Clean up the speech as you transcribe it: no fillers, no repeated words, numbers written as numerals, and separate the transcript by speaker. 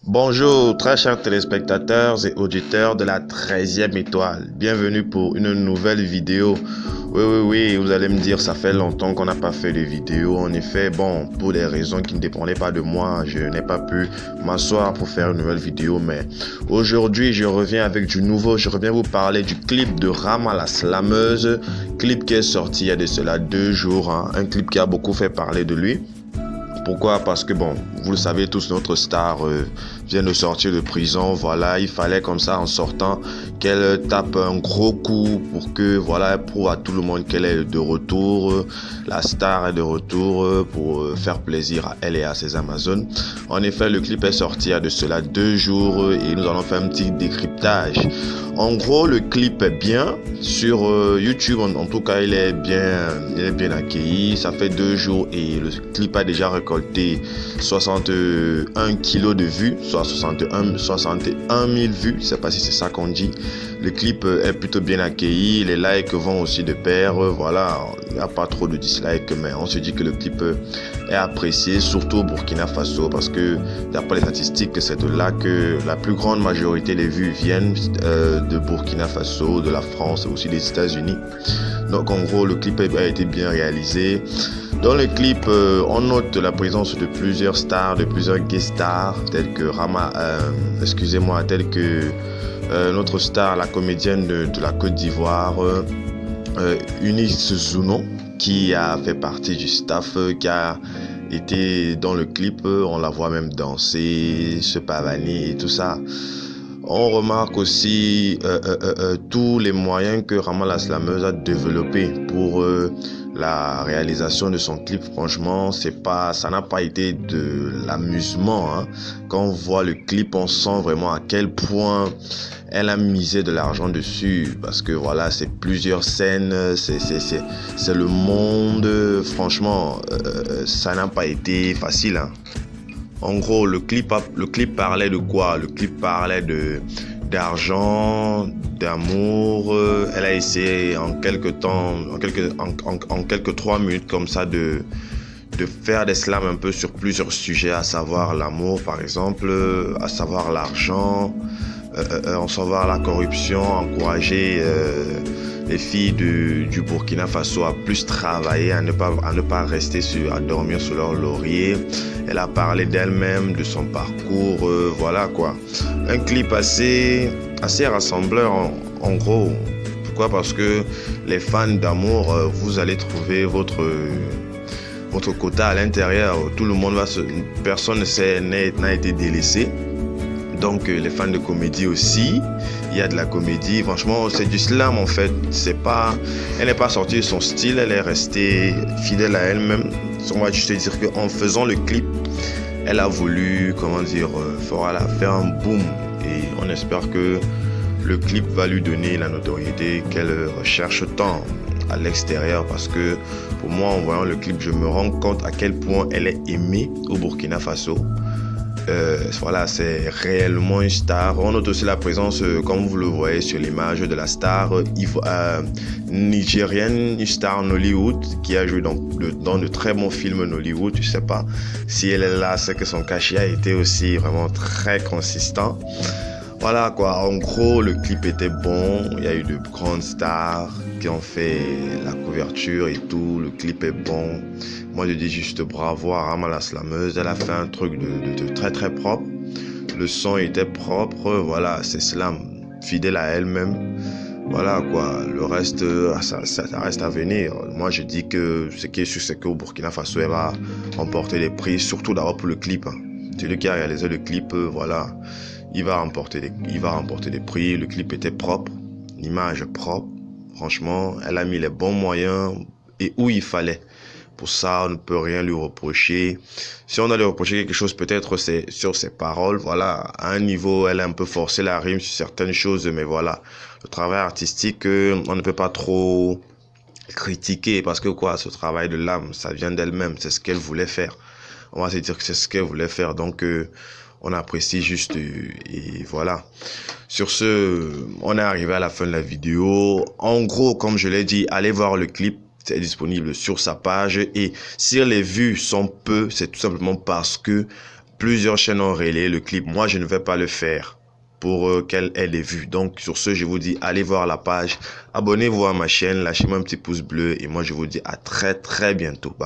Speaker 1: Bonjour, très chers téléspectateurs et auditeurs de la 13e étoile. Bienvenue pour une nouvelle vidéo. Oui, vous allez me dire, ça fait longtemps qu'on n'a pas fait de vidéo. En effet, bon, pour des raisons qui ne dépendaient pas de moi, je n'ai pas pu m'asseoir pour faire une nouvelle vidéo. Mais aujourd'hui, je reviens avec du nouveau. Je reviens vous parler du clip de Rama la slameuse. Clip qui est sorti il y a de cela 2 jours. Un clip qui a beaucoup fait parler de lui. Pourquoi? Parce que bon, vous le savez tous, notre star vient de sortir de prison. Voilà, il fallait comme ça en sortant qu'elle tape un gros coup pour que voilà, elle prouve à tout le monde qu'elle est de retour. La star est de retour pour faire plaisir à elle et à ses Amazones. En effet, le clip est sorti il y a de cela 2 jours et nous allons faire un petit décryptage. En gros, le clip est bien sur YouTube. En tout cas, il est bien accueilli. Ça fait 2 jours et le clip a déjà récolté 61 kilos de vues, soit 61 000 vues. Je ne sais pas si c'est ça qu'on dit. Le clip est plutôt bien accueilli. Les likes vont aussi de pair. Voilà, il n'y a pas trop de dislikes, mais on se dit que le clip est apprécié, surtout au Burkina Faso, parce que d'après les statistiques, c'est de là que la plus grande majorité des vues viennent de Burkina Faso, de la France et aussi des États-Unis. Donc en gros, le clip a été bien réalisé. Dans le clip, on note la présence de plusieurs stars, de plusieurs guest stars, tels que notre star, la comédienne de la Côte d'Ivoire, Eunice Zounon, qui a fait partie du staff, qui a été dans le clip. On la voit même danser, se pavaner et tout ça. On remarque aussi tous les moyens que Rama la slameuse a développés pour la réalisation de son clip. Franchement, ça n'a pas été de l'amusement, hein. Quand on voit le clip, on sent vraiment à quel point elle a misé de l'argent dessus, parce que voilà, c'est plusieurs scènes, c'est le monde. Franchement, ça n'a pas été facile, hein. En gros, le clip parlait de quoi? Le clip parlait d'argent, d'amour. Elle a essayé en quelques 3 minutes comme ça de faire des slams un peu sur plusieurs sujets, à savoir l'amour par exemple, à savoir l'argent, à savoir la corruption, encourager les filles du Burkina Faso à plus travailler, à ne pas rester à dormir sur leur laurier. Elle a parlé d'elle-même, de son parcours, voilà quoi. Un clip assez rassembleur en gros. Pourquoi? Parce que les fans d'amour, vous allez trouver votre quota à l'intérieur. Tout le monde personne n'a été délaissé. Donc les fans de comédie aussi, il y a de la comédie. Franchement, c'est du slam en fait. Elle n'est pas sortie de son style, elle est restée fidèle à elle-même. On va juste dire qu'en faisant le clip, elle a voulu, faire un boom. Et on espère que le clip va lui donner la notoriété qu'elle recherche tant à l'extérieur, parce que pour moi, en voyant le clip, je me rends compte à quel point elle est aimée au Burkina Faso. Voilà, c'est réellement une star. On note aussi la présence, comme vous le voyez sur l'image, de la star nigérienne, une star Nollywood, qui a joué dans de très bons films Nollywood. Je sais pas si elle est là, c'est que son cachet a été aussi vraiment très consistant. Voilà quoi, en gros le clip était bon, il y a eu de grandes stars qui ont fait la couverture et tout, le clip est bon. Moi je dis juste bravo à Rama la slameuse, elle a fait un truc de très très propre. Le son était propre, voilà, c'est slam, fidèle à elle-même. Voilà quoi, le reste, ça reste à venir. Moi je dis que ce qui est sûr, c'est qu'au Burkina Faso, elle va remporter les prix, surtout d'abord pour le clip, hein. Celui qui a réalisé le clip, voilà. Il va remporter des prix. Le clip était propre, l'image propre. Franchement, elle a mis les bons moyens et où il fallait. Pour ça, on ne peut rien lui reprocher. Si on a lui reprocher quelque chose, peut-être c'est sur ses paroles. Voilà, à un niveau, elle a un peu forcé la rime sur certaines choses, mais voilà, le travail artistique, on ne peut pas trop critiquer, parce que quoi, ce travail de l'âme, ça vient d'elle-même, c'est ce qu'elle voulait faire. On va se dire que c'est ce qu'elle voulait faire, donc on apprécie juste et voilà. Sur ce, on est arrivé à la fin de la vidéo. En gros, comme je l'ai dit, allez voir le clip. C'est disponible sur sa page. Et si les vues sont peu, c'est tout simplement parce que Plusieurs chaînes ont relayé le clip. Moi, je ne vais pas le faire pour qu'elle ait des vues. Donc, sur ce, je vous dis, allez voir la page. Abonnez-vous à ma chaîne, lâchez-moi un petit pouce bleu. Et moi, je vous dis à très, très bientôt. Bye bye.